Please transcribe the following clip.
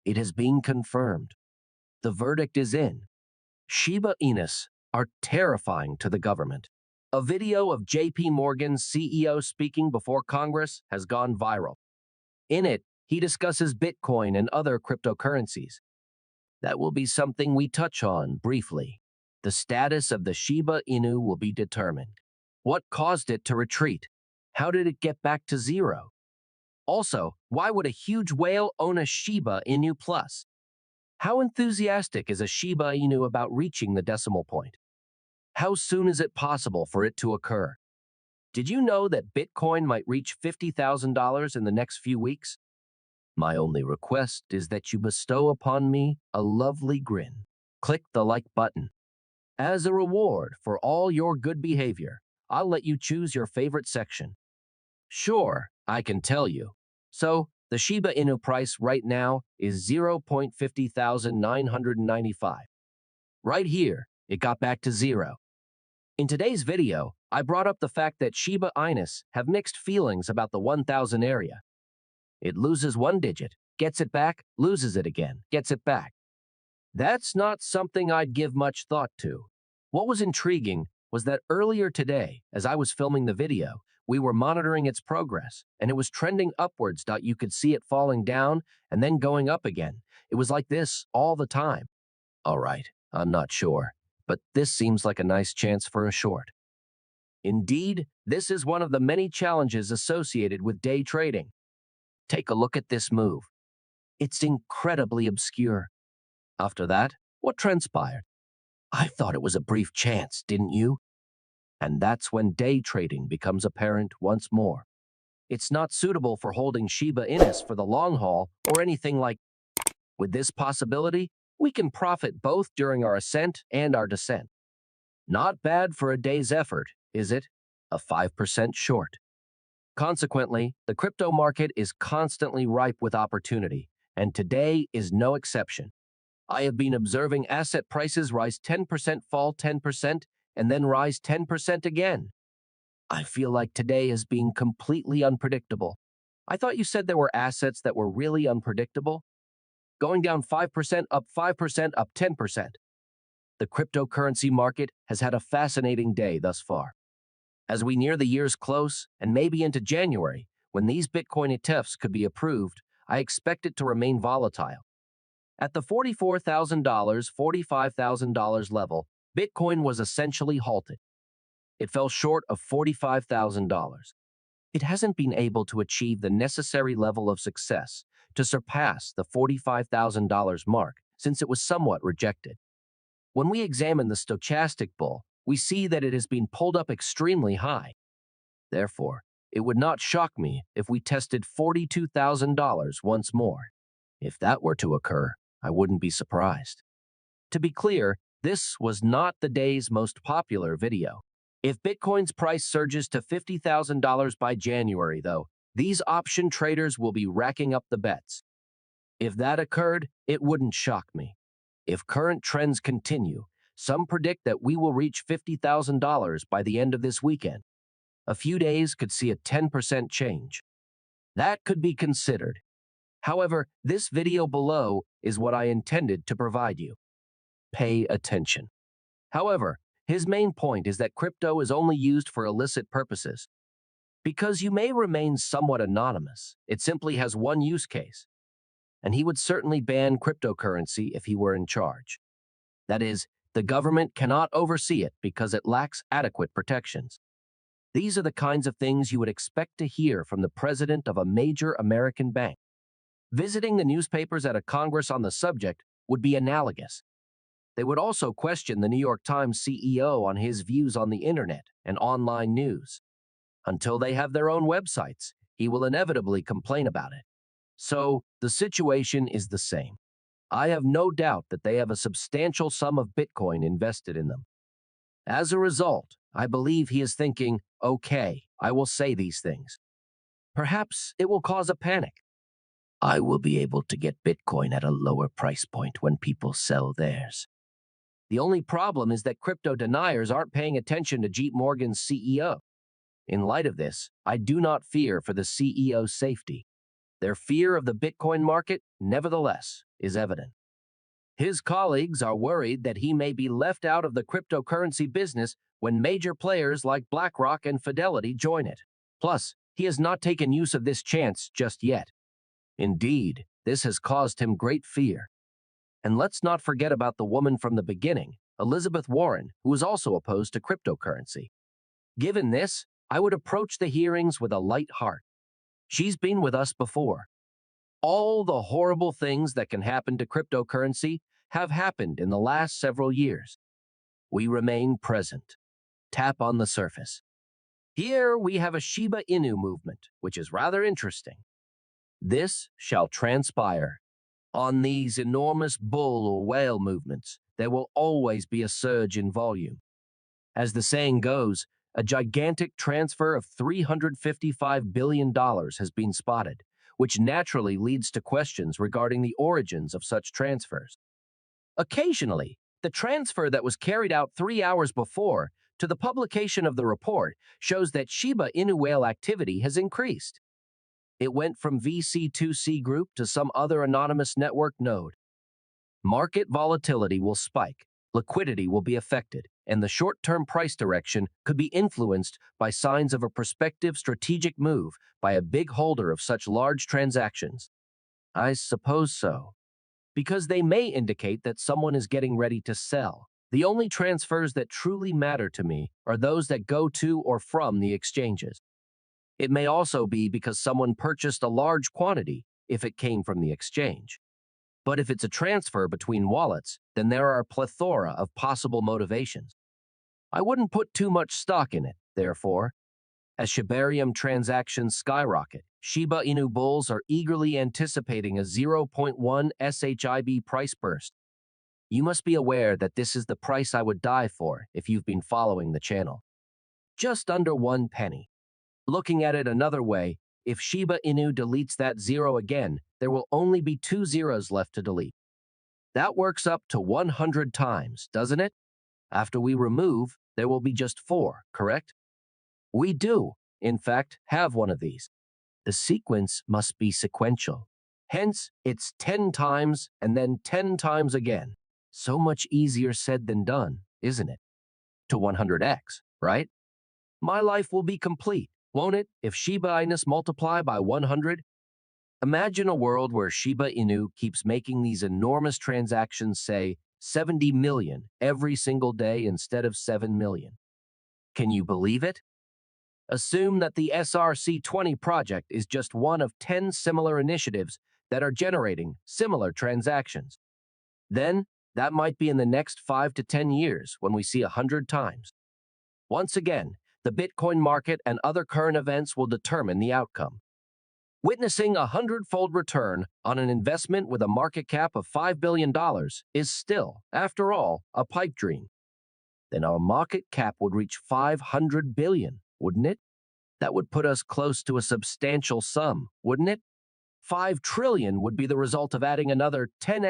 It has been confirmed. The verdict is in. Shiba Inus are terrifying to the government. A video of JP Morgan's CEO speaking before Congress has gone viral. In it, he discusses Bitcoin and other cryptocurrencies. That will be something we touch on briefly. The status of the Shiba Inu will be determined. What caused it to retreat? How did it get back to zero? Also, why would a huge whale own a Shiba Inu Plus? How enthusiastic is a Shiba Inu about reaching the decimal point? How soon is it possible for it to occur? Did you know that Bitcoin might reach $50,000 in the next few weeks? My only request is that you bestow upon me a lovely grin. Click the like button. As a reward for all your good behavior, I'll let you choose your favorite section. Sure, I can tell you. So, the Shiba Inu price right now is 0.50,995. Right here, it got back to zero. In today's video, I brought up the fact that Shiba Inus have mixed feelings about the 1,000 area. It loses one digit, gets it back, loses it again, gets it back. That's not something I'd give much thought to. What was intriguing was that earlier today, as I was filming the video, we were monitoring its progress, and it was trending upwards. You could see it falling down and then going up again. It was like this all the time. All right, I'm not sure, but this seems like a nice chance for a short. Indeed, this is one of the many challenges associated with day trading. Take a look at this move. It's incredibly obscure. After that, what transpired? I thought it was a brief chance, didn't you? And that's when day trading becomes apparent once more. It's not suitable for holding Shiba Inus for the long haul or anything like. With this possibility, we can profit both during our ascent and our descent. Not bad for a day's effort, is it? A 5% short. Consequently, the crypto market is constantly ripe with opportunity, and today is no exception. I have been observing asset prices rise 10%, fall 10%, and then rise 10% again. I feel like today is being completely unpredictable. I thought you said there were assets that were really unpredictable. Going down 5%, up 5%, up 10%. The cryptocurrency market has had a fascinating day thus far. As we near the year's close, and maybe into January, when these Bitcoin ETFs could be approved, I expect it to remain volatile. At the $44,000, $45,000 level, Bitcoin was essentially halted. It fell short of $45,000. It hasn't been able to achieve the necessary level of success to surpass the $45,000 mark since it was somewhat rejected. When we examine the stochastic bull, we see that it has been pulled up extremely high. Therefore, it would not shock me if we tested $42,000 once more. If that were to occur, I wouldn't be surprised. To be clear, this was not the day's most popular video. If Bitcoin's price surges to $50,000 by January, though, these option traders will be racking up the bets. If that occurred, it wouldn't shock me. If current trends continue, some predict that we will reach $50,000 by the end of this weekend. A few days could see a 10% change. That could be considered. However, this video below is what I intended to provide you. Pay attention. However, his main point is that crypto is only used for illicit purposes. Because you may remain somewhat anonymous, it simply has one use case. And he would certainly ban cryptocurrency if he were in charge. That is, the government cannot oversee it because it lacks adequate protections. These are the kinds of things you would expect to hear from the president of a major American bank. Visiting the newspapers at a Congress on the subject would be analogous. They would also question the New York Times CEO on his views on the internet and online news. Until they have their own websites, he will inevitably complain about it. So, the situation is the same. I have no doubt that they have a substantial sum of Bitcoin invested in them. As a result, I believe he is thinking, okay, I will say these things. Perhaps it will cause a panic. I will be able to get Bitcoin at a lower price point when people sell theirs. The only problem is that crypto deniers aren't paying attention to JP Morgan's CEO. In light of this, I do not fear for the CEO's safety. Their fear of the Bitcoin market, nevertheless, is evident. His colleagues are worried that he may be left out of the cryptocurrency business when major players like BlackRock and Fidelity join it. Plus, he has not taken use of this chance just yet. Indeed, this has caused him great fear. And let's not forget about the woman from the beginning, Elizabeth Warren, who is also opposed to cryptocurrency. Given this, I would approach the hearings with a light heart. She's been with us before. All the horrible things that can happen to cryptocurrency have happened in the last several years. We remain present. Tap on the surface. Here we have a Shiba Inu movement, which is rather interesting. This shall transpire. On these enormous bull or whale movements, there will always be a surge in volume. As the saying goes, a gigantic transfer of $355 billion has been spotted, which naturally leads to questions regarding the origins of such transfers. Occasionally, the transfer that was carried out 3 hours before to the publication of the report shows that Shiba Inu whale activity has increased. It went from VC2C group to some other anonymous network node. Market volatility will spike, liquidity will be affected, and the short-term price direction could be influenced by signs of a prospective strategic move by a big holder of such large transactions. I suppose so, because they may indicate that someone is getting ready to sell. The only transfers that truly matter to me are those that go to or from the exchanges. It may also be because someone purchased a large quantity if it came from the exchange. But if it's a transfer between wallets, then there are a plethora of possible motivations. I wouldn't put too much stock in it, therefore. As Shibarium transactions skyrocket, Shiba Inu bulls are eagerly anticipating a 0.1 SHIB price burst. You must be aware that this is the price I would die for if you've been following the channel. Just under 1 penny. Looking at it another way, if Shiba Inu deletes that zero again, there will only be 2 zeros left to delete. That works up to 100 times, doesn't it? After we remove, there will be just 4, correct? We do, in fact, have one of these. The sequence must be sequential. Hence, it's 10 times and then 10 times again. So much easier said than done, isn't it? To 100x, right? My life will be complete, won't it, if Shiba Inus multiply by 100? Imagine a world where Shiba Inu keeps making these enormous transactions, say, 70 million every single day instead of 7 million. Can you believe it? Assume that the SRC20 project is just one of 10 similar initiatives that are generating similar transactions. Then, that might be in the next 5 to 10 years when we see 100 times. Once again, the Bitcoin market and other current events will determine the outcome. Witnessing a 100-fold return on an investment with a market cap of $5 billion is still, after all, a pipe dream. Then our market cap would reach 500 billion, wouldn't it? That would put us close to a substantial sum, wouldn't it? 5 trillion would be the result of adding another 10x